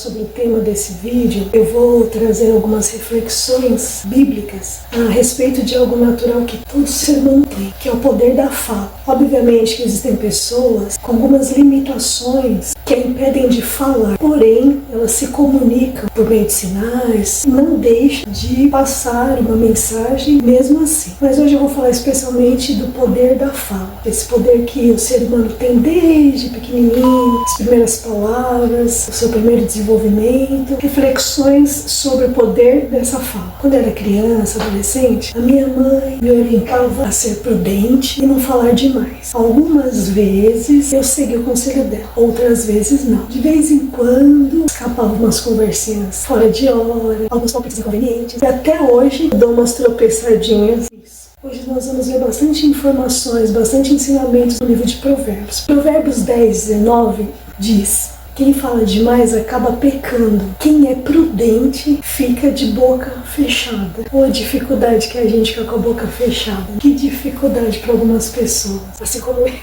sobre o tema desse vídeo, eu vou trazer algumas reflexões bíblicas a respeito de algo natural que todo ser humano tem, que é o poder da fala. Obviamente que existem pessoas com algumas limitações que a impedem de falar, porém elas se comunicam por meio de sinais, não deixam de passar uma mensagem mesmo assim. Mas hoje eu vou falar especialmente do poder da fala, esse poder que o ser humano tem desde pequenininho, as primeiras palavras, o seu primeiro desenvolvimento, reflexões sobre o poder dessa fala. Quando eu era criança, adolescente, a minha mãe me orientava a ser prudente e não falar demais. Algumas vezes eu segui o conselho dela, outras vezes não. De vez em quando escapavam umas conversinhas fora de hora, alguns palpites inconvenientes, e até hoje eu dou umas tropeçadinhas. Hoje nós vamos ver bastante informações, bastante ensinamentos no livro de Provérbios. Provérbios 10, 19 diz: quem fala demais acaba pecando. Quem é prudente fica de boca fechada. Ou a dificuldade que a gente fica com a boca fechada. Que dificuldade para algumas pessoas, assim como eu,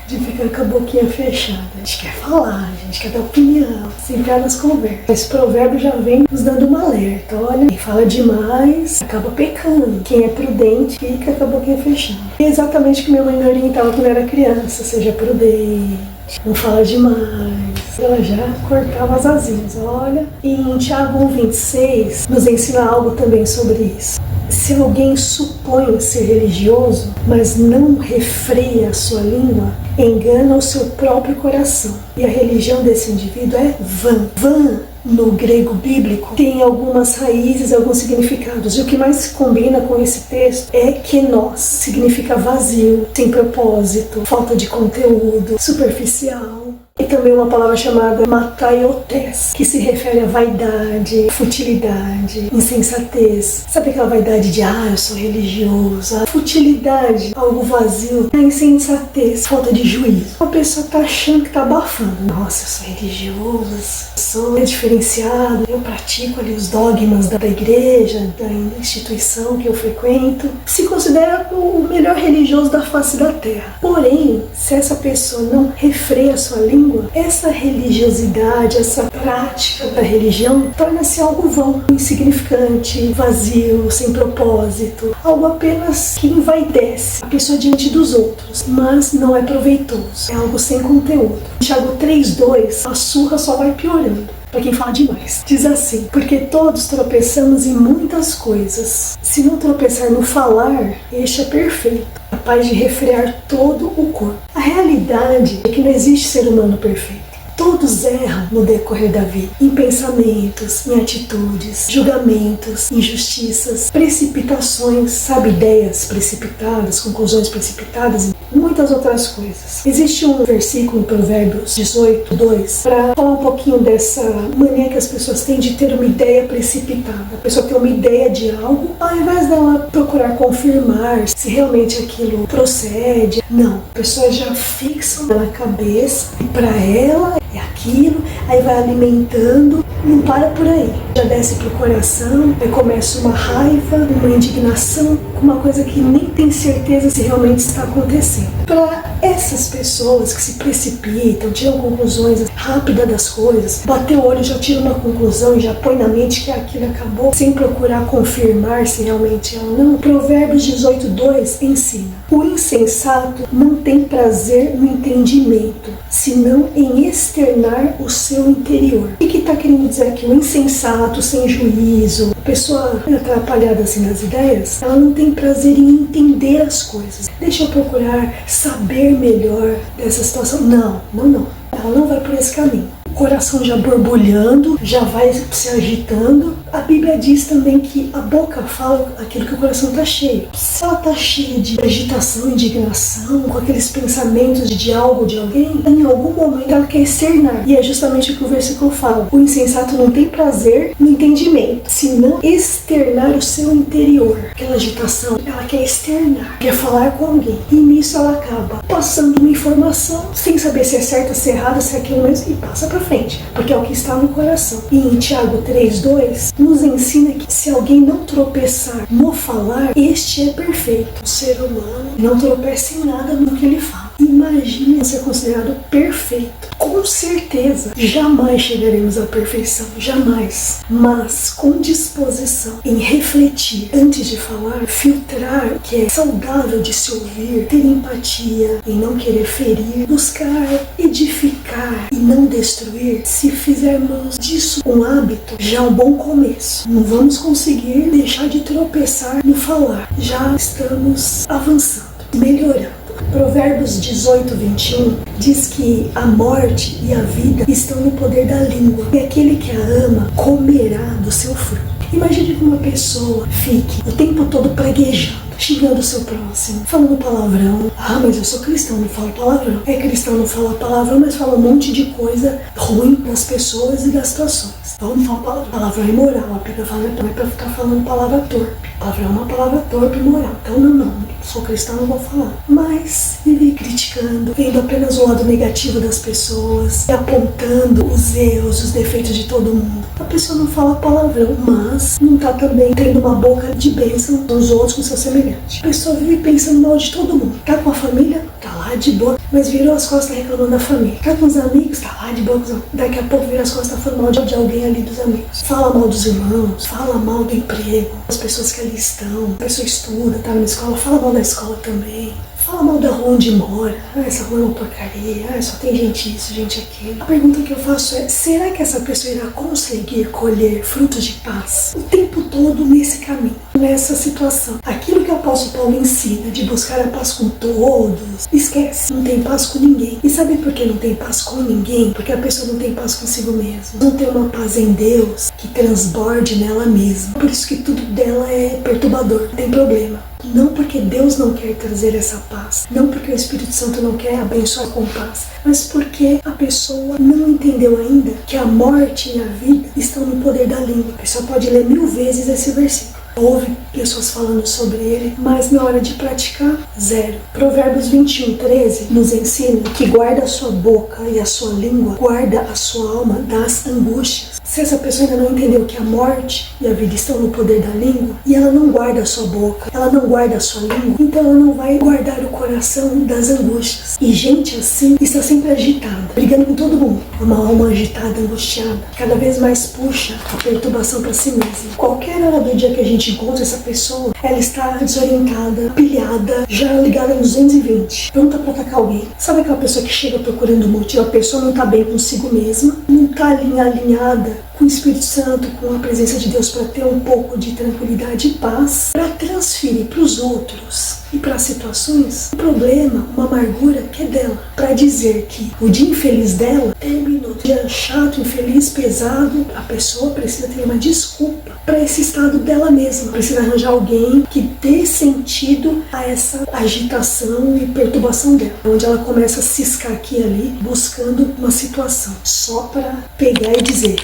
de ficar com a boquinha fechada. A gente quer falar, a gente quer dar opinião, se entrar nas conversas. Esse provérbio já vem nos dando um alerta. Olha, quem fala demais acaba pecando. Quem é prudente fica com a boquinha fechada. E é exatamente o que minha mãe me orientava quando eu era criança. Seja prudente, não fala demais. Ela já cortava as asinhas. Olha, e em Tiago 1,26 nos ensina algo também sobre isso. Se alguém supõe ser religioso, mas não refreia a sua língua, engana o seu próprio coração. E a religião desse indivíduo é vã. Vã, no grego bíblico, tem algumas raízes, alguns significados. E o que mais combina com esse texto é kenos, significa vazio, sem propósito, falta de conteúdo, superficial. E também uma palavra chamada mataiotes, que se refere à vaidade, futilidade, insensatez. Sabe aquela vaidade de, eu sou religioso? A futilidade, algo vazio. A insensatez, falta de juízo. A pessoa tá achando que tá abafando. Nossa, eu sou religioso, sou diferenciado, eu pratico ali os dogmas da igreja, da instituição que eu frequento. Se considera o melhor religioso da face da terra. Porém, se essa pessoa não refreia a sua língua, essa religiosidade, essa prática da religião torna-se algo vão, insignificante, vazio, sem propósito, algo apenas que envaidece a pessoa diante dos outros, mas não é proveitoso, é algo sem conteúdo. Tiago 3,2, a surra só vai piorando para quem fala demais. Diz assim: porque todos tropeçamos em muitas coisas. Se não tropeçar no falar, este é perfeito, capaz de refrear todo o corpo. A realidade é que não existe ser humano perfeito. Todos erram no decorrer da vida, em pensamentos, em atitudes, julgamentos, injustiças, precipitações, ideias precipitadas, conclusões precipitadas e muitas outras coisas. Existe um versículo em Provérbios 18:2 para falar um pouquinho dessa mania que as pessoas têm de ter uma ideia precipitada. A pessoa tem uma ideia de algo, ao invés dela procurar confirmar se realmente aquilo procede, não. A pessoa já fixa na cabeça e para ela é aquilo, aí vai alimentando, não para por aí. Já desce pro coração, aí começa uma raiva, uma indignação, com uma coisa que nem tem certeza se realmente está acontecendo. Para essas pessoas que se precipitam, tiram conclusões rápidas das coisas, bater o olho, já tira uma conclusão e já põe na mente que aquilo acabou, sem procurar confirmar se realmente é ou não. Provérbios 18:2 ensina: o insensato não tem prazer no entendimento, senão em externar o seu interior. O que está querendo dizer aqui? O insensato, sem juízo, a pessoa atrapalhada assim nas ideias, ela não tem prazer em entender as coisas. Deixa eu procurar saber melhor dessa situação. Não. Ela não vai por esse caminho. O coração já borbulhando, já vai se agitando. A Bíblia diz também que a boca fala aquilo que o coração está cheio. Se ela está cheia de agitação, indignação, com aqueles pensamentos de algo, de alguém, em algum momento ela quer externar. E é justamente o que o versículo fala. O insensato não tem prazer no entendimento, senão externar o seu interior. Aquela agitação, ela quer externar, quer falar com alguém. E nisso ela acaba passando uma informação, sem saber se é certa, se é errada, se é aquilo mesmo, e passa para frente, porque é o que está no coração. E em Tiago 3,2 nos ensina que se alguém não tropeçar no falar, este é perfeito. O ser humano não tropeça em nada no que ele fala. Imagine ser considerado perfeito. Com certeza, jamais chegaremos à perfeição, jamais. Mas com disposição em refletir antes de falar, filtrar o que é saudável de se ouvir, ter empatia em não querer ferir, buscar edificar e não destruir, se fizermos disso um hábito, já é um bom começo. Não vamos conseguir deixar de tropeçar no falar. Já estamos avançando, melhorando. Provérbios 18, 21 diz que a morte e a vida estão no poder da língua, e aquele que a ama comerá do seu fruto. Imagine que uma pessoa fique o tempo todo praguejando, xingando o seu próximo, falando palavrão. Ah, mas eu sou cristão, não falo palavrão. É cristão, não fala palavrão, mas fala um monte de coisa ruim das pessoas e das situações. Então não fala palavrão. Palavrão é imoral. A Bíblia fala também para ficar falando palavra torpe. Palavrão é uma palavra torpe e imoral. Então não. Sou cristão, não vou falar. Mas vive criticando, vendo apenas o lado negativo das pessoas e apontando os erros, os defeitos de todo mundo. A pessoa não fala palavrão, mas não está também tendo uma boca de bênção dos outros com seu semelhante. A pessoa vive pensando mal de todo mundo. Tá com a família? Tá lá de boa, mas virou as costas reclamando da família. Tá com os amigos? Tá lá de boa. Daqui a pouco vira as costas falando mal de alguém ali dos amigos. Fala mal dos irmãos, fala mal do emprego, das pessoas que ali estão. A pessoa estuda, tá na escola, fala mal da escola também. Fala mal da rua onde mora. Ah, essa rua é uma porcaria. Ah, só tem gente isso, gente aquilo. A pergunta que eu faço é, será que essa pessoa irá conseguir colher frutos de paz o tempo todo nesse caminho, nessa situação? Aquilo que o apóstolo Paulo ensina de buscar a paz com todos, esquece, não tem paz com ninguém. E sabe por que não tem paz com ninguém? Porque a pessoa não tem paz consigo mesma. Não tem uma paz em Deus que transborde nela mesma. Por isso que tudo dela é perturbador, não tem problema. Não porque Deus não quer trazer essa paz, não porque o Espírito Santo não quer abençoar com paz, mas porque a pessoa não entendeu ainda que a morte e a vida estão no poder da língua. A pessoa pode ler 1000 vezes esse versículo. Houve pessoas falando sobre ele, mas na hora de praticar, zero. Provérbios 21, 13 nos ensina que guarda a sua boca e a sua língua, guarda a sua alma das angústias. Se essa pessoa ainda não entendeu que a morte e a vida estão no poder da língua, e ela não guarda a sua boca, ela não guarda a sua língua, então ela não vai guardar o coração das angústias. E gente assim está sempre agitada, brigando com todo mundo. Uma alma agitada, angustiada, cada vez mais puxa a perturbação para si mesma. Qualquer hora do dia que a gente encontra essa pessoa, ela está desorientada, pilhada, já ligada em 220, pronta para atacar alguém. Sabe aquela pessoa que chega procurando motivo? A pessoa não está bem consigo mesma, não está alinhada com o Espírito Santo, com a presença de Deus, para ter um pouco de tranquilidade e paz, para transferir para os outros e para situações um problema, uma amargura que é dela, para dizer que o dia infeliz dela terminou. O dia chato, infeliz, pesado, a pessoa precisa ter uma desculpa para esse estado dela mesma, precisa arranjar alguém que dê sentido a essa agitação e perturbação dela, onde ela começa a ciscar aqui e ali, buscando uma situação, só para pegar e dizer,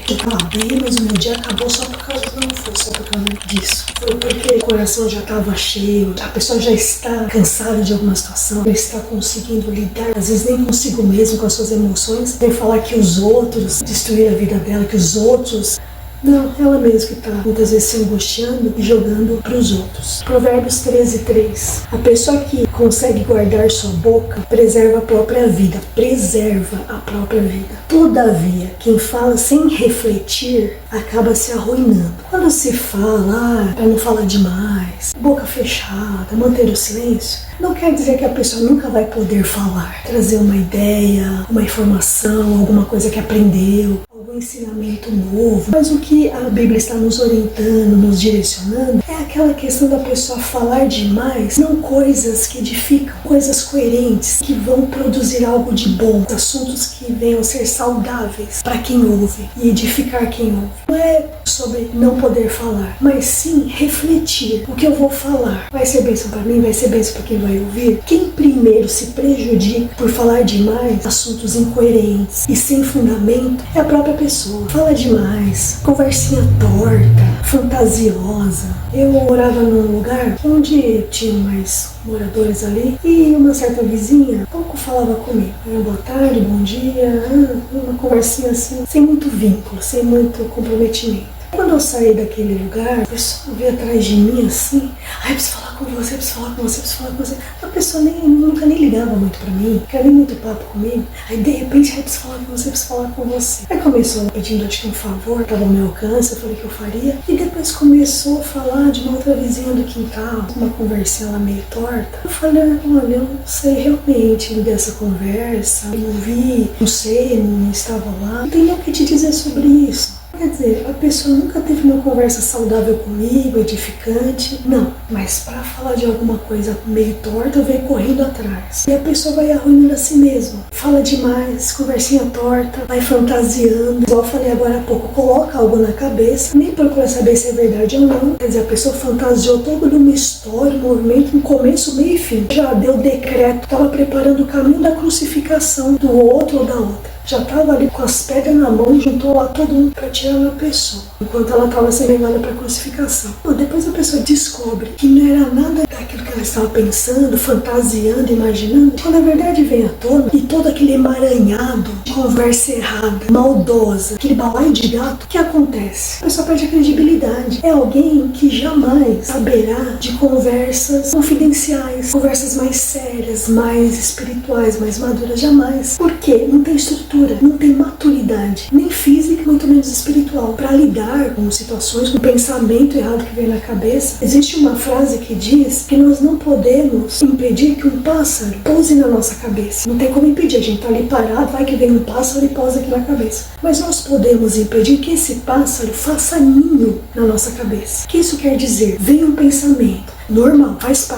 bem, mas o meu dia acabou só por causa que não foi só por causa disso. Foi porque o coração já estava cheio, a pessoa já está cansada de alguma situação, já está conseguindo lidar, às vezes nem consigo mesmo com as suas emoções, vem falar que os outros destruíram a vida dela, que os outros... Não, ela mesma que está muitas vezes se angustiando e jogando para os outros. Provérbios 13, 3. A pessoa que consegue guardar sua boca preserva a própria vida. Preserva a própria vida. Todavia, quem fala sem refletir acaba se arruinando. Quando se fala, para não falar demais, boca fechada, manter o silêncio, não quer dizer que a pessoa nunca vai poder falar, trazer uma ideia, uma informação, alguma coisa que aprendeu, algum ensinamento novo. Mas o que a Bíblia está nos orientando, nos direcionando, é aquela questão da pessoa falar demais, não coisas que edificam, coisas coerentes, que vão produzir algo de bom, assuntos que venham ser saudáveis para quem ouve e edificar quem ouve. Não é sobre não poder falar, mas sim refletir. O que eu vou falar vai ser bênção para mim, vai ser bênção para quem vai ouvir? Quem primeiro se prejudica por falar demais, assuntos incoerentes e sem fundamento, é a própria pessoa. Fala demais, conversinha torta, fantasiosa. Eu morava num lugar onde tinha mais moradores ali e uma certa vizinha pouco falava comigo. Boa tarde, bom dia, uma conversinha assim, sem muito vínculo, sem muito comprometimento. Quando eu saí daquele lugar, a pessoa veio atrás de mim assim, ai, preciso falar com você, preciso falar com você, preciso falar com você. A pessoa nunca nem ligava muito pra mim, não queria nem muito papo comigo. Aí de repente, ai, preciso falar com você, preciso falar com você. Aí começou pedindo acho que um favor, tava ao meu alcance, eu falei que eu faria. E depois começou a falar de uma outra vizinha do quintal, uma conversinha lá meio torta. Eu falei, olha, eu não sei realmente dessa conversa, eu não vi, não sei, não estava lá. Não tem nem o que te dizer sobre isso. Quer dizer, a pessoa nunca teve uma conversa saudável comigo, edificante. Não, mas para falar de alguma coisa meio torta, eu venho correndo atrás. E a pessoa vai arruinando a si mesma. Fala demais, conversinha torta, vai fantasiando. Igual eu falei agora há pouco, coloca algo na cabeça, nem procura saber se é verdade ou não. Quer dizer, a pessoa fantasiou toda uma história, um movimento, um começo, meio e fim. Já deu decreto, estava preparando o caminho da crucificação do outro ou da outra. Já estava ali com as pedras na mão, juntou lá todo mundo para tirar uma pessoa, enquanto ela estava sendo levada para a crucificação. Bom, depois a pessoa descobre que não era nada daquilo que ela estava pensando, fantasiando, imaginando. Quando a verdade vem à tona e todo aquele emaranhado de conversa errada, maldosa, aquele balaio de gato, o que acontece? A pessoa perde a credibilidade. É alguém que jamais saberá de conversas confidenciais, conversas mais sérias, mais espirituais, mais maduras, jamais. Por quê? Não tem estrutura. Não tem maturidade, nem física, muito menos espiritual, para lidar com situações, com pensamento errado que vem na cabeça. Existe uma frase que diz que nós não podemos impedir que um pássaro pouse na nossa cabeça. Não tem como impedir, a gente tá ali parado, vai que vem um pássaro e pousa aqui na cabeça. Mas nós podemos impedir que esse pássaro faça ninho na nossa cabeça. O que isso quer dizer? Vem um pensamento normal, faz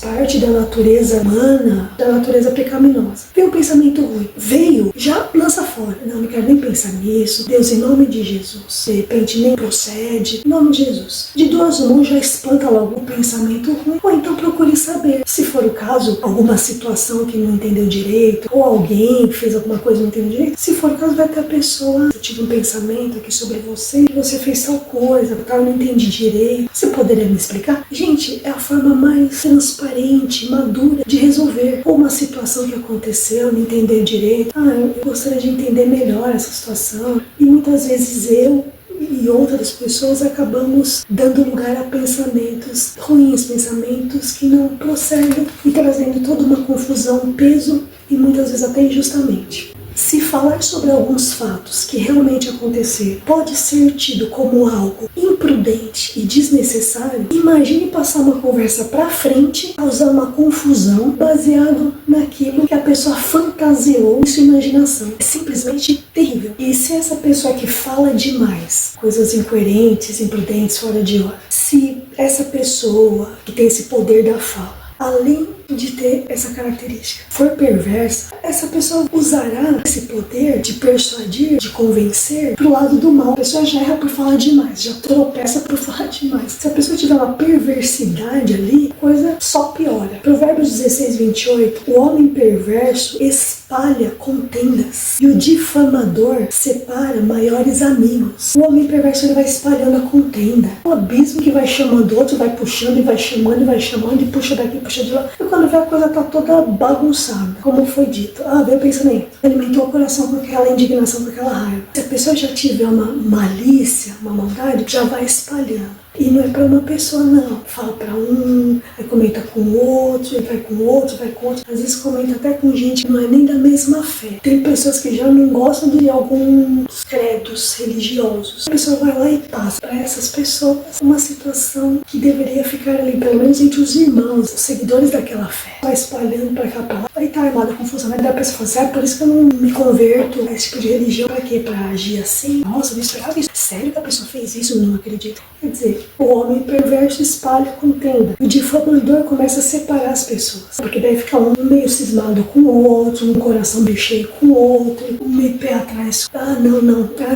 parte da natureza humana, da natureza pecaminosa. Veio um pensamento ruim, veio, já lança fora. Não quero nem pensar nisso. Deus, em nome de Jesus. De repente nem procede, em nome de Jesus. De duas mãos já espanta logo o pensamento ruim. Ou então procure saber, se for o caso, alguma situação que não entendeu direito, ou alguém que fez alguma coisa e não entendeu direito. Se for o caso, vai ter a pessoa, eu tive um pensamento aqui sobre você, que você fez tal coisa, eu não entendi direito. Você poderia me explicar? Gente, é a forma mais transparente, madura de resolver uma situação que aconteceu, não entender direito. Eu gostaria de entender melhor essa situação. E muitas vezes eu e outras pessoas acabamos dando lugar a pensamentos ruins, pensamentos que não procedem e trazendo toda uma confusão, um peso e muitas vezes até injustamente. Se falar sobre alguns fatos que realmente aconteceram pode ser tido como algo imprudente e desnecessário, imagine passar uma conversa para frente, causar uma confusão baseado naquilo que a pessoa fantasiou em sua imaginação. É simplesmente terrível. E se essa pessoa que fala demais, coisas incoerentes, imprudentes, fora de hora, se essa pessoa que tem esse poder da fala, além de ter essa característica, for perversa, essa pessoa usará esse poder de persuadir, de convencer pro lado do mal. A pessoa já erra por falar demais, já tropeça por falar demais. Se a pessoa tiver uma perversidade ali, a coisa só piora. Provérbios 16:28, o homem perverso espalha contendas e o difamador separa maiores amigos. O homem perverso ele vai espalhando a contenda. O abismo que vai chamando o outro, vai puxando e vai chamando e vai chamando e puxa daqui, puxa de lá. E quando vê a coisa tá toda bagunçada, como foi dito. Veio o pensamento, alimentou o coração com aquela indignação, com aquela raiva. Se a pessoa já tiver uma malícia, uma maldade, já vai espalhando. E não é para uma pessoa, não. Fala para um, aí comenta com o outro, e vai com o outro, vai com o outro. Às vezes comenta até com gente que não é nem da mesma fé. Tem pessoas que já não gostam de alguns credos religiosos. A pessoa vai lá e passa para essas pessoas uma situação que deveria ficar ali, pelo menos entre os irmãos, os seguidores daquela fé. Vai espalhando para cá, para lá. Vai estar armada com confusão. Aí a pessoa fala assim, por isso que eu não me converto a esse tipo de religião. Para quê? Para agir assim? Nossa, eu não esperava isso. Sério que a pessoa fez isso? Eu não acredito. Quer dizer, o homem perverso espalha contenda. O difamador começa a separar as pessoas. Porque daí fica um meio cismado com o outro, um coração meio cheio com o outro, um meio pé atrás. Não.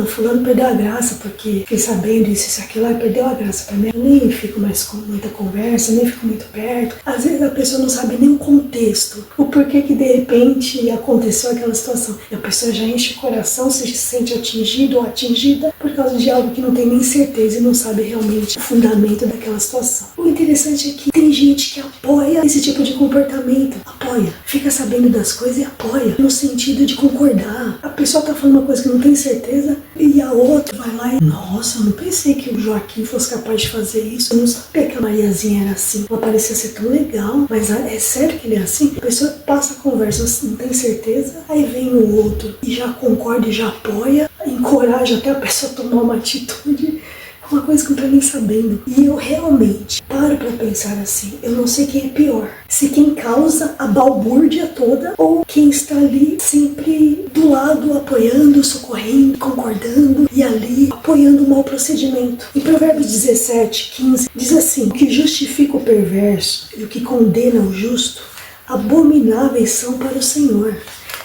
Fulano perdeu a graça porque fiquei sabendo isso, aquilo, perdeu a graça pra mim. Eu nem fico mais com muita conversa, nem fico muito perto. Às vezes a pessoa não sabe nem o contexto, o porquê que de repente aconteceu aquela situação. E a pessoa já enche o coração, se sente atingido ou atingida por causa de algo que não tem nem certeza e não sabe realmente o fundamento daquela situação. O interessante é que tem gente que apoia esse tipo de comportamento. Apoia. Fica sabendo das coisas e apoia. No sentido de concordar. A pessoa tá falando uma coisa que não tem certeza e a outra vai lá e... Nossa, eu não pensei que o Joaquim fosse capaz de fazer isso. Eu não sabia que a Mariazinha era assim. Ela parecia ser tão legal. Mas é sério que ele é assim? A pessoa passa a conversa, não tem certeza. Aí vem o outro e já concorda e já apoia. Encoraja até a pessoa a tomar uma atitude. Uma coisa que eu não tô nem sabendo. E eu realmente paro pra pensar assim. Eu não sei quem é pior. Se quem causa a balbúrdia toda ou quem está ali sempre do lado, apoiando, socorrendo, concordando e ali apoiando o mau procedimento. Em Provérbios 17:15 diz assim: o que justifica o perverso e o que condena o justo, abomináveis são para o Senhor.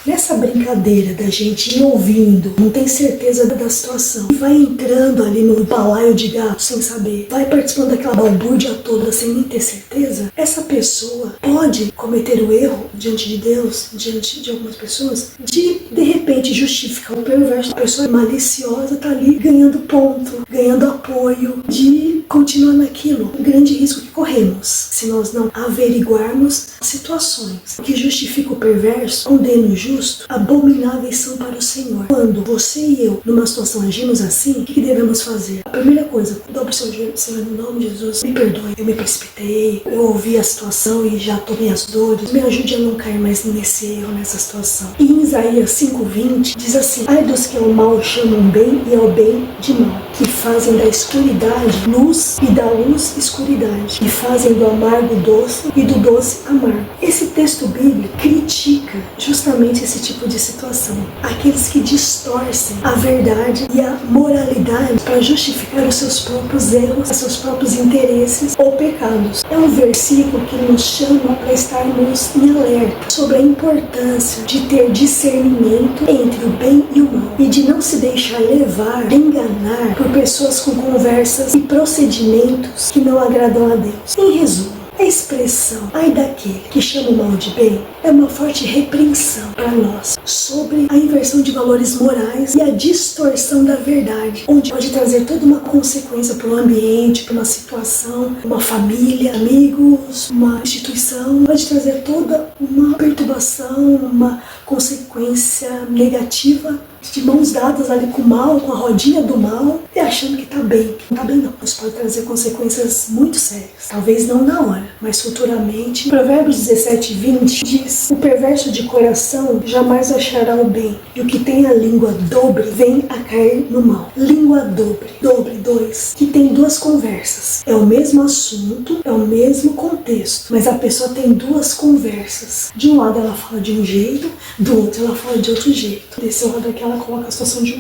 Nessa brincadeira da gente ir ouvindo, não tem certeza da situação, e vai entrando ali no balaio de gato sem saber, vai participando daquela balbúrdia toda sem nem ter certeza, essa pessoa pode cometer o erro diante de Deus, diante de algumas pessoas, de repente justificar o perverso. A pessoa maliciosa tá ali ganhando ponto, ganhando apoio, de continuar naquilo. Um grande risco que corremos se nós não averiguarmos situações. O que justifica o perverso, condena o justo, abomináveis são para o Senhor. Quando você e eu, numa situação, agimos assim, o que devemos fazer? A primeira coisa, dobre o seu joelho, Senhor, no nome de Jesus, me perdoe, eu me precipitei, eu ouvi a situação e já tomei as dores, me ajude a não cair mais nesse erro, nessa situação. E em Isaías 5:20 diz assim: ai dos que ao mal chamam bem e ao bem de mal, que fazem da escuridade luz e da luz escuridade, e fazem do amargo doce e do doce amargo. Esse texto bíblico critica justamente esse tipo de situação. Aqueles que distorcem a verdade e a moralidade para justificar os seus próprios erros, os seus próprios interesses ou pecados. É um versículo que nos chama para estarmos em alerta sobre a importância de ter discernimento entre o bem e o mal e de não se deixar levar, enganar por pessoas com conversas e procedimentos que não agradam a Deus. Em resumo, a expressão ai daquele que chama o mal de bem é uma forte repreensão para nós sobre a inversão de valores morais e a distorção da verdade, onde pode trazer toda uma consequência para o ambiente, para uma situação, uma família, amigos, uma instituição, pode trazer toda uma perturbação, uma consequência negativa, de mãos dadas ali com o mal, com a rodinha do mal, e achando que tá bem. Não tá bem não. Isso pode trazer consequências muito sérias. Talvez não na hora, mas futuramente. Provérbios 17:20 diz: o perverso de coração jamais achará o bem, e o que tem a língua dobre vem a cair no mal. Língua dobre. Dobre, dois. Que tem duas conversas. É o mesmo assunto, é o mesmo contexto, mas a pessoa tem duas conversas. De um lado ela fala de um jeito, do outro ela fala de outro jeito. Desse lado aqui ela coloca a situação de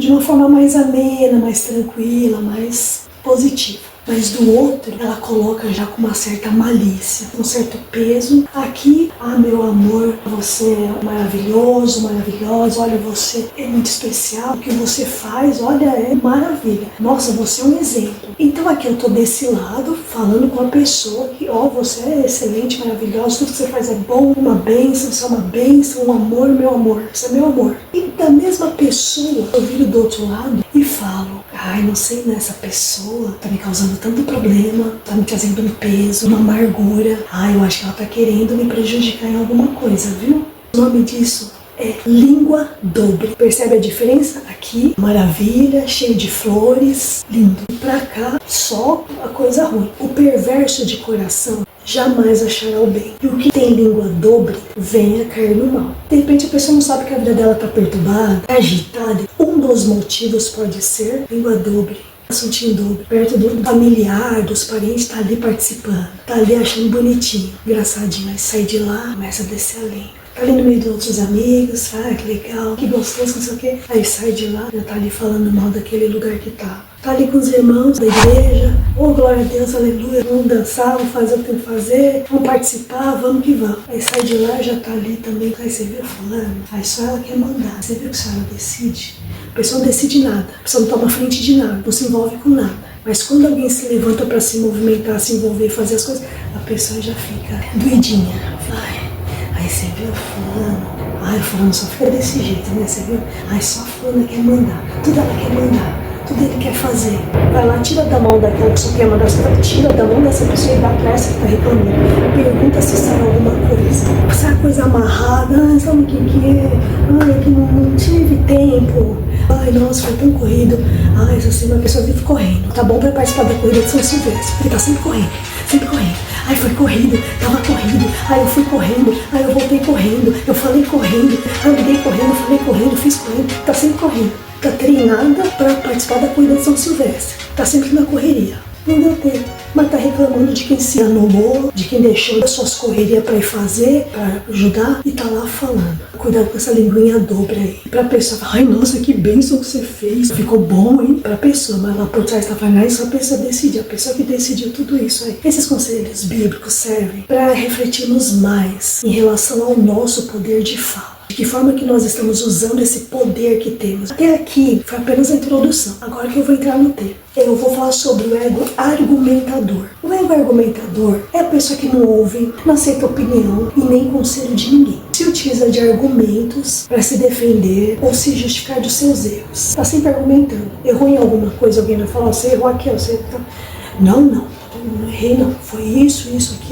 uma forma mais amena, mais tranquila, mais positiva. Mas do outro, ela coloca já com uma certa malícia, com um certo peso. Aqui, meu amor, você é maravilhoso, maravilhosa, olha, você é muito especial, o que você faz, olha, é maravilha. Nossa, você é um exemplo. Então aqui eu tô desse lado, falando com a pessoa que, você é excelente, maravilhosa, tudo que você faz é bom, uma bênção, você é uma bênção, um amor, meu amor, você é meu amor. E da mesma pessoa, eu viro do outro lado e falo: ai, não sei, né, essa pessoa tá me causando tanto problema, tá me trazendo um peso, uma amargura. Ai, eu acho que ela tá querendo me prejudicar em alguma coisa, viu? O nome disso é língua dobre. Percebe a diferença? Aqui, maravilha, cheio de flores, lindo. E pra cá, só a coisa ruim. O perverso de coração jamais achará o bem. E o que tem língua dobre, vem a cair no mal. De repente a pessoa não sabe que a vida dela tá perturbada, tá agitada. Um dos motivos pode ser língua dobre. Assuntinho dobre, perto do familiar, dos parentes, tá ali participando, tá ali achando bonitinho, engraçadinho. Aí sai de lá, começa a descer a linha. Tá ali no meio de outros amigos, que legal, que gostoso, não sei o que. Aí sai de lá, já tá ali falando mal daquele lugar que tá. Tá ali com os irmãos da igreja, glória a Deus, aleluia, vamos dançar, vamos fazer o que tem que fazer, vamos participar, vamos que vamos. Aí sai de lá, já tá ali também, aí você viu fulano, aí só ela quer mandar. Você viu que só ela decide? A pessoa não decide nada, a pessoa não toma frente de nada, não se envolve com nada. Mas quando alguém se levanta para se movimentar, se envolver, fazer as coisas, a pessoa já fica doidinha. Aí você viu fulano, Ai, fulano só fica desse jeito, né? Você viu? Ai, só fulano quer mandar. Tudo ela quer mandar. Tudo ele quer fazer. Vai lá, tira da mão daquela que só quer mandar. Tira da mão dessa pessoa e dá pra essa que tá reclamando. Pergunta se sabe alguma coisa. Se é coisa amarrada. Ai, sabe o que é? Ai, é que não tive tempo. Ai, nossa, foi tão corrido. Ai, essa semana a pessoa vive correndo. Tá bom pra participar da corrida de São Silvestre. Ele tá sempre correndo. Sempre correndo. Ai, foi corrido, tava correndo. Ai, eu fui correndo. Ai, eu voltei correndo. Eu falei correndo. Ai, eu liguei correndo, falei correndo, fiz correndo. Tá sempre correndo. Tá treinada para participar da corrida de São Silvestre. Tá sempre na correria. Não deu tempo. Mas tá reclamando de quem se anulou, de quem deixou as suas correrias para ir fazer, para ajudar, e tá lá falando. Cuidado com essa linguinha dobra aí. Pra pessoa, ai, nossa, que bênção que você fez. Ficou bom, hein? Pra pessoa, mas lá por trás tá falando, ai, só a pessoa decidiu. A pessoa que decidiu tudo isso aí. Esses conselhos bíblicos servem para refletirmos mais em relação ao nosso poder de fala. De que forma que nós estamos usando esse poder que temos. Até aqui foi apenas a introdução. Agora que eu vou entrar no tema. Eu vou falar sobre o ego argumentador. O ego argumentador é a pessoa que não ouve, não aceita opinião e nem conselho de ninguém. Se utiliza de argumentos para se defender ou se justificar dos seus erros. Está sempre argumentando. Errou em alguma coisa, alguém vai falar, você errou aqui, você... Não errei não, foi isso,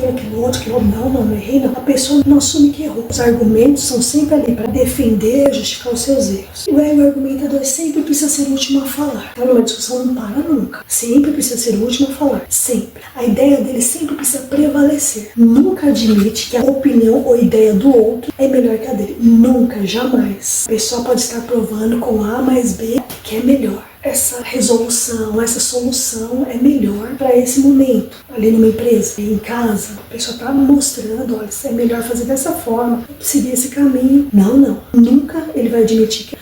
aquilo outro, não errei não. A pessoa não assume que errou. Os argumentos são sempre ali para defender, justificar os seus erros. O ego argumentador sempre precisa ser o último a falar. Então numa discussão não para nunca. Sempre precisa ser o último a falar. Sempre. A ideia dele sempre precisa prevalecer. Nunca admite que a opinião ou ideia do outro é melhor que a dele. Nunca, jamais. A pessoa pode estar provando com A mais B que é melhor. Essa resolução, essa solução é melhor para esse momento. Ali numa empresa, em casa, a pessoa está mostrando, olha, é melhor fazer dessa forma, seguir esse caminho. Não. Nunca ele vai admitir que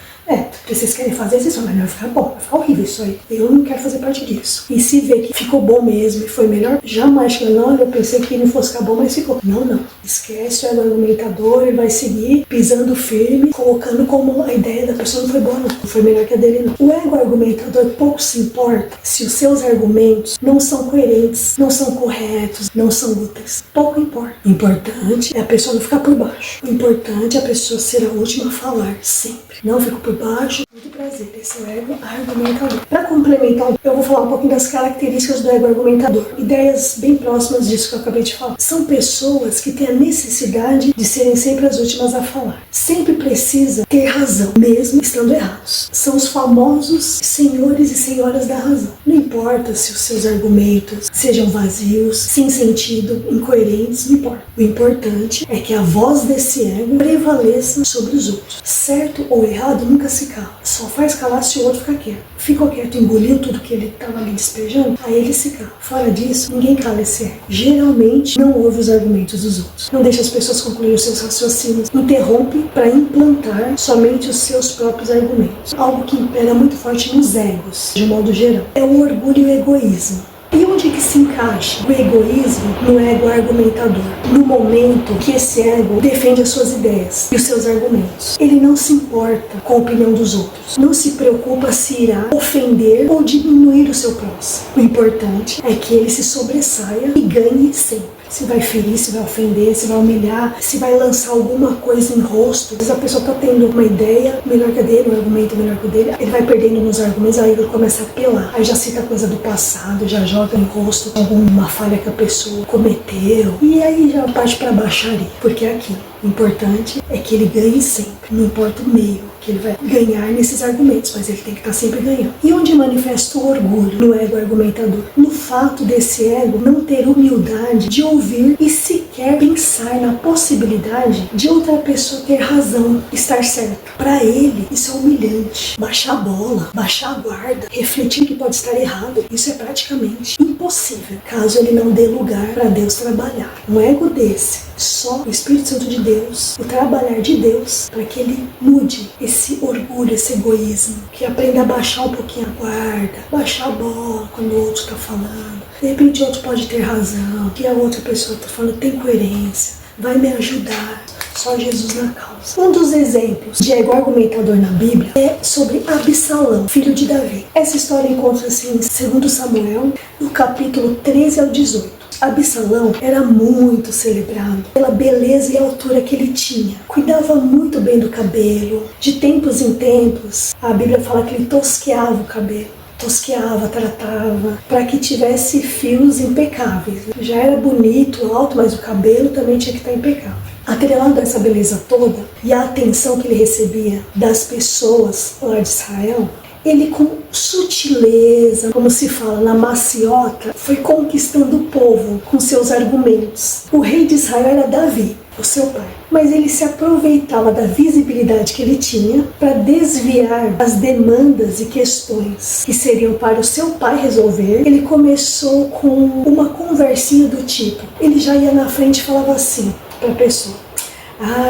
vocês querem fazer isso, mas não vai ficar bom, vai ficar horrível isso aí. Eu não quero fazer parte disso. E se vê que ficou bom mesmo e foi melhor, jamais chega, não, eu pensei que não fosse ficar bom, mas ficou. Não. Esquece o ego argumentador, ele vai seguir pisando firme, colocando como a ideia da pessoa não foi boa, não foi melhor que a dele, não. O ego argumentador pouco se importa se os seus argumentos não são coerentes, não são corretos, não são úteis. Pouco importa. O importante é a pessoa não ficar por baixo. O importante é a pessoa ser a última a falar, sempre. Não fico por baixo. Muito prazer, esse é o ego argumentador. Para complementar, eu vou falar um pouquinho das características do ego argumentador. Ideias bem próximas disso que eu acabei de falar. São pessoas que têm a necessidade de serem sempre as últimas a falar. Sempre precisa ter razão, mesmo estando errados. São os famosos senhores e senhoras da razão. Não importa se os seus argumentos sejam vazios, sem sentido, incoerentes, não importa. O importante é que a voz desse ego prevaleça sobre os outros. Certo ou errado nunca se cala. Só faz calar se o outro ficar quieto. Ficou quieto, engoliu tudo que ele estava ali despejando, aí ele se cala. Fora disso, ninguém cala esse ego. Geralmente não ouve os argumentos dos outros. Não deixa as pessoas concluírem os seus raciocínios. Interrompe para implantar somente os seus próprios argumentos. Algo que impera muito forte nos egos, de modo geral. É o orgulho e o egoísmo. E onde que se encaixa o egoísmo no ego argumentador? No momento que esse ego defende as suas ideias e os seus argumentos. Ele não se importa com a opinião dos outros. Não se preocupa se irá ofender ou diminuir o seu próximo. O importante é que ele se sobressaia e ganhe sempre. Se vai ferir, se vai ofender, se vai humilhar, se vai lançar alguma coisa em rosto. Às vezes a pessoa está tendo uma ideia melhor que a dele, um argumento melhor que o dele, ele vai perdendo nos argumentos, aí ele começa a apelar. Aí já cita coisa do passado, já joga em rosto alguma falha que a pessoa cometeu. E aí já parte para baixaria, porque é aquilo. O importante é que ele ganhe sempre, não importa o meio que ele vai ganhar nesses argumentos, mas ele tem que estar sempre ganhando. E onde manifesta o orgulho no ego argumentador? No fato desse ego não ter humildade de ouvir e sequer pensar na possibilidade de outra pessoa ter razão, estar certa. Para ele, isso é humilhante. Baixar a bola, baixar a guarda, refletir que pode estar errado, isso é praticamente impossível, caso ele não dê lugar para Deus trabalhar. Um ego desse, só o Espírito Santo de Deus, o trabalhar de Deus, para que ele mude esse orgulho, esse egoísmo, que aprenda a baixar um pouquinho a guarda, baixar a bola quando o outro está falando. De repente o outro pode ter razão, que a outra pessoa está falando tem coerência, vai me ajudar. Só Jesus na causa. Um dos exemplos de ego argumentador na Bíblia é sobre Absalão, filho de Davi. Essa história encontra-se em 2 Samuel, no capítulo 13 ao 18. Absalão era muito celebrado pela beleza e altura que ele tinha. Cuidava muito bem do cabelo. De tempos em tempos, a Bíblia fala que ele tosqueava o cabelo. Tosqueava, tratava, para que tivesse fios impecáveis. Já era bonito, alto, mas o cabelo também tinha que estar impecável. Atrelado a essa beleza toda e a atenção que ele recebia das pessoas lá de Israel, ele com sutileza, como se fala na maciota, foi conquistando o povo com seus argumentos. O rei de Israel era Davi, o seu pai, mas ele se aproveitava da visibilidade que ele tinha para desviar as demandas e questões que seriam para o seu pai resolver. Ele começou com uma conversinha do tipo, ele já ia na frente e falava assim para a pessoa: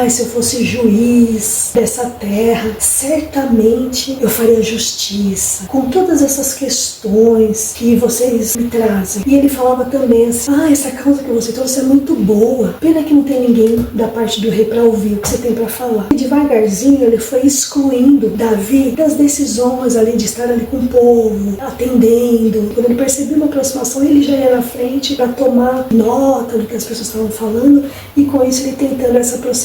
se eu fosse juiz dessa terra, certamente eu faria justiça com todas essas questões que vocês me trazem. E ele falava também assim: essa causa que você trouxe é muito boa, pena que não tem ninguém da parte do rei para ouvir o que você tem para falar. E devagarzinho ele foi excluindo Davi das decisões ali de estar ali com o povo, atendendo. Quando ele percebeu uma aproximação, ele já ia na frente para tomar nota do que as pessoas estavam falando, e com isso ele tentando essa proximidade.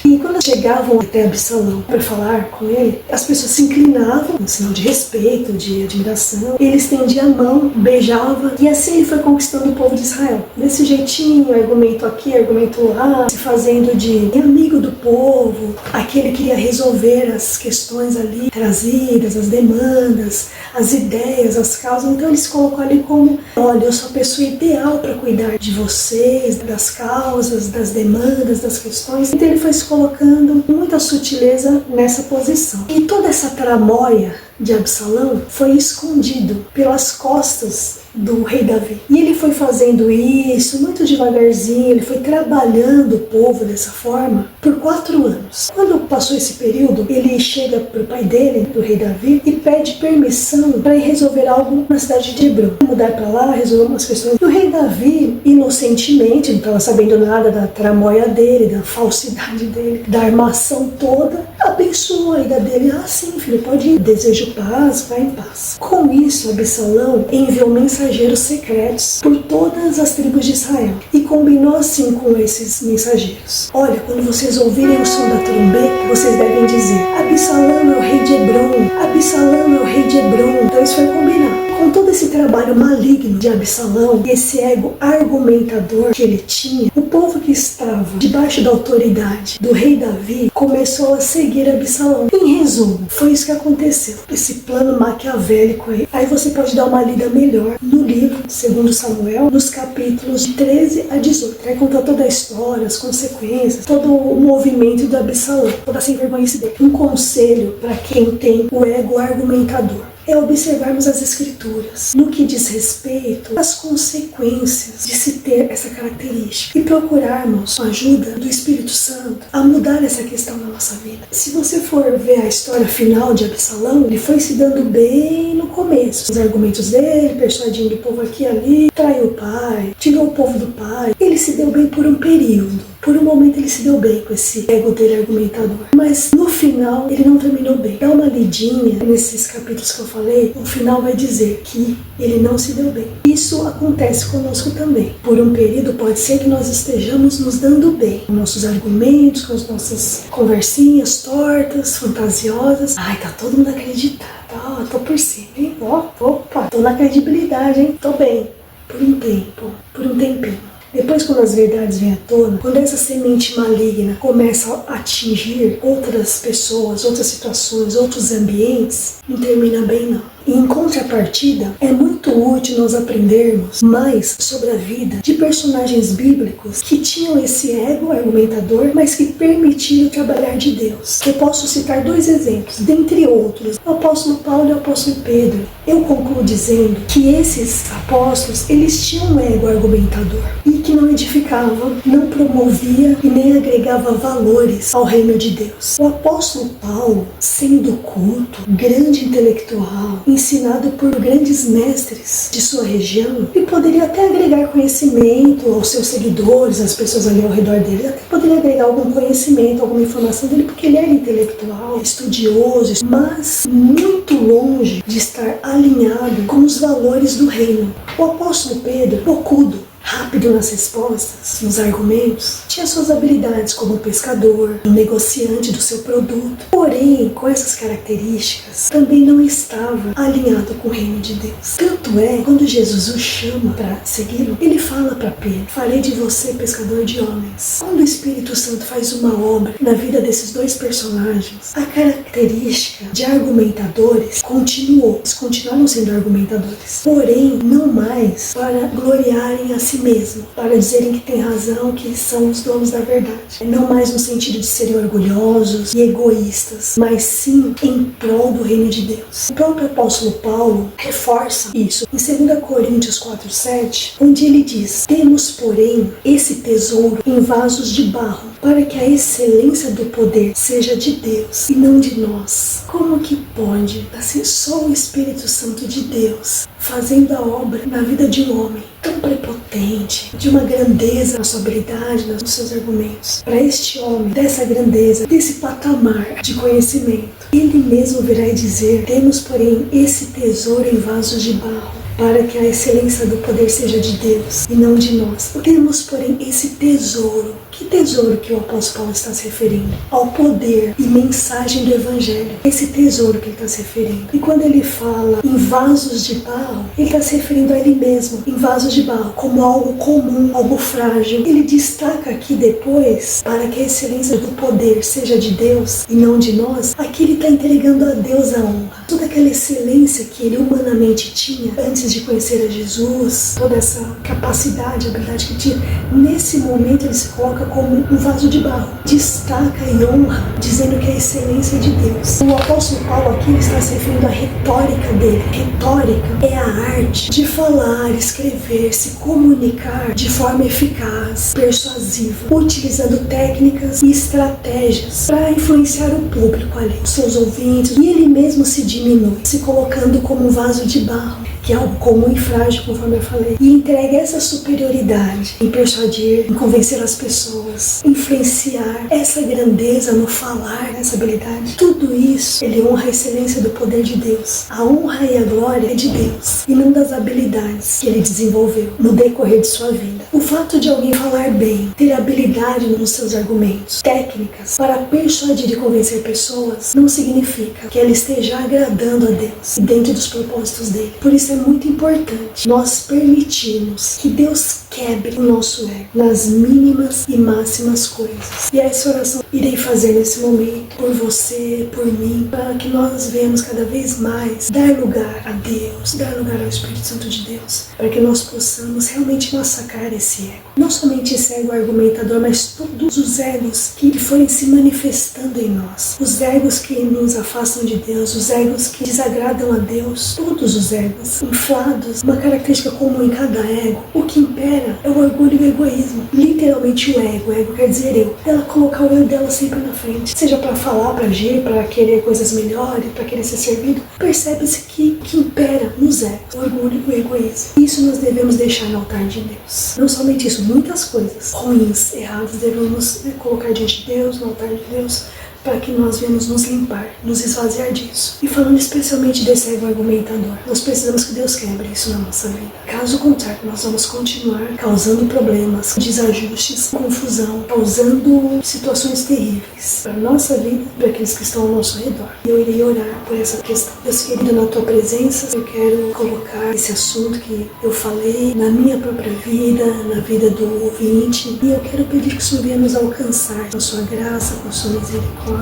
E quando chegavam até Absalão para falar com ele, as pessoas se inclinavam, um sinal de respeito, de admiração. Ele estendia a mão, beijava, e assim ele foi conquistando o povo de Israel. Desse jeitinho, argumento aqui, argumento lá, se fazendo de amigo do povo. Aqui ele queria resolver as questões ali trazidas, as demandas, as ideias, as causas. Então ele se colocou ali como: olha, eu sou a pessoa ideal para cuidar de vocês, das causas, das demandas, das questões. Então ele foi se colocando com muita sutileza nessa posição. E toda essa tramóia de Absalão foi escondido pelas costas do rei Davi. E ele foi fazendo isso muito devagarzinho, ele foi trabalhando o povo dessa forma por 4 anos. Quando passou esse período, ele chega para o pai dele, do rei Davi, e pede permissão para ir resolver algo na cidade de Hebron. Mudar para lá, resolver umas questões. E o rei Davi, inocentemente, não estava sabendo nada da tramóia dele, da falsidade dele, da armação toda, abençoou a ida dele. Sim, filho, pode ir, desejo paz, vai em paz. Com isso, Absalão enviou mensageiros secretos por todas as tribos de Israel e combinou assim com esses mensageiros: olha, quando vocês ouvirem o som da trombeta, vocês devem dizer: Absalão é o rei de Hebron, Absalão é o rei de Hebron. Então isso foi combinado. Com todo esse trabalho maligno de Absalão, esse ego argumentador que ele tinha, o povo que estava debaixo da autoridade do rei Davi começou a seguir Absalão. Em resumo, foi isso que aconteceu. Esse plano maquiavélico aí. Aí você pode dar uma lida melhor no livro, segundo Samuel, nos capítulos de 13 a 18. Vai contar toda a história, as consequências, todo o movimento do Absalão, toda essa envergonhice dele. Um conselho para quem tem o ego argumentador é observarmos as escrituras no que diz respeito às consequências de se ter essa característica e procurarmos a ajuda do Espírito Santo a mudar essa questão na nossa vida. Se você for ver a história final de Absalão, ele foi se dando bem no começo. Os argumentos dele, persuadindo o povo aqui e ali, traiu o pai, tirou o povo do pai. Ele se deu bem por um período. Por um momento ele se deu bem com esse ego dele argumentador. Mas no final ele não terminou bem. Dá uma lidinha nesses capítulos que eu falei. No final vai dizer que ele não se deu bem. Isso acontece conosco também. Por um período pode ser que nós estejamos nos dando bem. Com nossos argumentos, com as nossas conversinhas tortas, fantasiosas. Tá todo mundo acreditado. Tô por cima, hein? Opa, tô na credibilidade, hein? Tô bem. Por um tempo. Por um tempinho. Depois, quando as verdades vêm à tona, quando essa semente maligna começa a atingir outras pessoas, outras situações, outros ambientes, não termina bem não. E em contrapartida, é muito útil nós aprendermos mais sobre a vida de personagens bíblicos que tinham esse ego argumentador, mas que permitiram trabalhar de Deus. Eu posso citar 2 exemplos, dentre outros, o apóstolo Paulo e o apóstolo Pedro. Eu concluo dizendo que esses apóstolos, eles tinham um ego argumentador e que não edificava, não promovia e nem agregava valores ao reino de Deus. O apóstolo Paulo, sendo culto, grande intelectual, ensinado por grandes mestres de sua região, ele poderia até agregar conhecimento aos seus seguidores, às pessoas ali ao redor dele, até poderia agregar algum conhecimento, alguma informação dele, porque ele era intelectual, estudioso, mas muito longe de estar alinhado com os valores do reino. O apóstolo Pedro, bocudo, rápido nas respostas, nos argumentos, tinha suas habilidades como pescador, um negociante do seu produto. Porém, com essas características, também não estava alinhado com o reino de Deus. Tanto é, quando Jesus o chama para segui-lo, ele fala para Pedro: farei de você pescador de homens. Quando o Espírito Santo faz uma obra na vida desses dois personagens, a característica de argumentadores continuou. Eles continuaram sendo argumentadores, porém não mais para gloriarem a si mesmos, para dizerem que têm razão, que são os donos da verdade. Não mais no sentido de serem orgulhosos e egoístas, mas sim em prol do reino de Deus. O próprio apóstolo Paulo reforça isso em 2 Coríntios 4:7, onde ele diz: temos, porém, esse tesouro em vasos de barro, para que a excelência do poder seja de Deus e não de nós. Como que pode, assim, só o Espírito Santo de Deus fazendo a obra na vida de um homem tão prepotente, de uma grandeza na sua habilidade, nos seus argumentos? Para este homem, dessa grandeza, desse patamar de conhecimento, ele mesmo virá e dizer: temos, porém, esse tesouro em vasos de barro, para que a excelência do poder seja de Deus e não de nós. Temos, porém, esse tesouro. Que tesouro que o apóstolo Paulo está se referindo? Ao poder e mensagem do Evangelho. Esse tesouro que ele está se referindo. E quando ele fala em vasos de barro, ele está se referindo a ele mesmo, em vasos de barro, como algo comum, algo frágil. Ele destaca aqui depois, para que a excelência do poder seja de Deus e não de nós. Aqui ele está entregando a Deus a honra. Toda aquela excelência que ele humanamente tinha antes de conhecer a Jesus, toda essa capacidade, habilidade que tinha, nesse momento ele se coloca como um vaso de barro, destaca e honra, dizendo que a excelência é de Deus. O apóstolo Paulo aqui está se referindo à retórica dele. Retórica é a arte de falar, escrever, se comunicar de forma eficaz, persuasiva, utilizando técnicas e estratégias para influenciar o público ali, os seus ouvintes, e ele mesmo se diminui, se colocando como um vaso de barro, que é algo comum e frágil, conforme eu falei, e entrega essa superioridade em persuadir, em convencer as pessoas, influenciar, essa grandeza no falar, essa habilidade. Tudo isso, ele honra a excelência do poder de Deus. A honra e a glória é de Deus, e não das habilidades que ele desenvolveu no decorrer de sua vida. O fato de alguém falar bem, ter habilidade nos seus argumentos, técnicas, para persuadir e convencer pessoas, não significa que ela esteja agradando a Deus e dentro dos propósitos dele. Por isso é muito importante nós permitirmos que Deus quebre o nosso ego nas mínimas e máximas coisas. E essa oração irei fazer nesse momento por você, por mim, para que nós venhamos cada vez mais dar lugar a Deus, dar lugar ao Espírito Santo de Deus, para que nós possamos realmente massacrar esse ego. Não somente esse ego argumentador, mas todos os egos que forem se manifestando em nós. Os egos que nos afastam de Deus, os egos que desagradam a Deus, todos os egos inflados. Uma característica comum em cada ego, o que impera é o orgulho e o egoísmo. Literalmente o ego quer dizer eu. Ela colocar o eu dela sempre na frente, seja para falar, para agir, para querer coisas melhores, para querer ser servido. Percebe-se que impera nos egos, o orgulho e o egoísmo. Isso nós devemos deixar no altar de Deus. Não somente isso, muitas coisas ruins, erradas, devemos colocar diante de Deus, no altar de Deus, para que nós venhamos nos limpar, nos esvaziar disso. E falando especialmente desse ego argumentador, nós precisamos que Deus quebre isso na nossa vida. Caso contrário, nós vamos continuar causando problemas, desajustes, confusão, causando situações terríveis para a nossa vida e para aqueles que estão ao nosso redor. E eu irei orar por essa questão. Deus querido, na tua presença, eu quero colocar esse assunto que eu falei na minha própria vida, na vida do ouvinte, e eu quero pedir que o Senhor venha nos alcançar com a sua graça, com a sua misericórdia.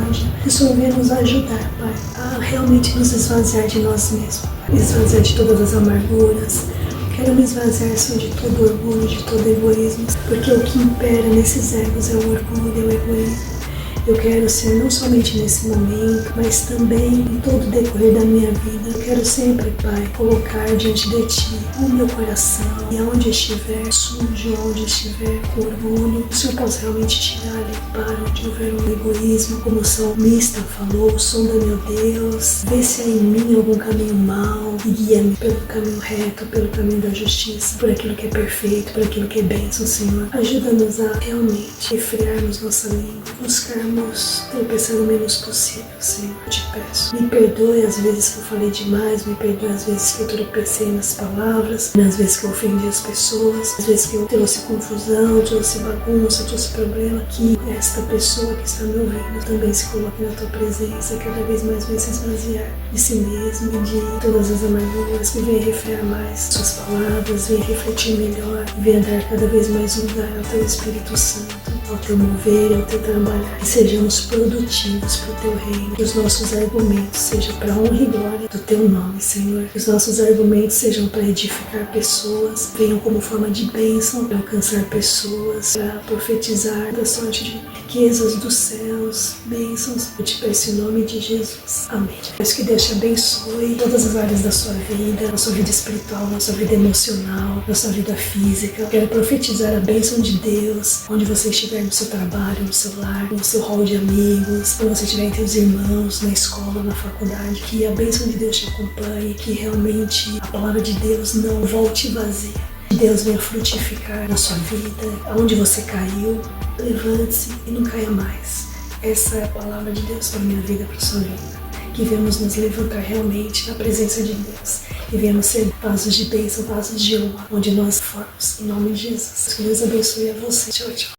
Que o Senhor venha nos ajudar, Pai, a realmente nos esvaziar de nós mesmos, esvaziar de todas as amarguras. Quero me esvaziar, Senhor, de todo orgulho, de todo egoísmo, porque o que impera nesses egos é o orgulho e o egoísmo. Eu quero, Senhor, não somente nesse momento, mas também em todo o decorrer da minha vida. Eu quero sempre, Pai, colocar diante de Ti o meu coração, e aonde estiver sujo, aonde estiver com orgulho, o Senhor possa realmente tirar, limpar onde houver um egoísmo, como o salmista falou: sonda, meu Deus, vê se há em mim algum caminho mau e guia-me pelo caminho reto, pelo caminho da justiça, por aquilo que é perfeito, por aquilo que é bênção, Senhor. Ajuda-nos a realmente refrearmos nossa língua, buscarmos possamos tropeçar o menos possível, Senhor. Eu te peço. Me perdoe as vezes que eu falei demais, me perdoe as vezes que eu tropecei nas palavras, nas vezes que eu ofendi as pessoas, as vezes que eu trouxe confusão, trouxe bagunça, trouxe problema. Que esta pessoa que está me ouvindo também se coloque na tua presença e cada vez mais venha se esvaziar de si mesmo e de todas as amarguras, que venha refrear mais suas palavras, venha refletir melhor, venha dar cada vez mais lugar ao teu Espírito Santo, ao teu mover, ao teu trabalhar, e sejamos produtivos para o teu reino, que os nossos argumentos sejam para a honra e glória do teu nome, Senhor, que os nossos argumentos sejam para edificar pessoas, venham como forma de bênção para alcançar pessoas, para profetizar da sorte de riquezas dos céus, bênçãos. Eu te peço em nome de Jesus. Amém. Peço que Deus te abençoe em todas as áreas da sua vida, na sua vida espiritual, na sua vida emocional, na sua vida física. Quero profetizar a bênção de Deus, onde você estiver no seu trabalho, no seu lar, no seu hall de amigos, quando você estiver entre os irmãos, na escola, na faculdade, que a bênção de Deus te acompanhe, que realmente a palavra de Deus não volte vazia. Que Deus venha frutificar na sua vida, aonde você caiu, levante-se e não caia mais. Essa é a palavra de Deus para a minha vida, para a sua vida. Que venhamos nos levantar realmente na presença de Deus. Que venhamos ser vasos de bênção, vasos de honra, onde nós formos. Em nome de Jesus. Que Deus abençoe a você. Tchau, tchau.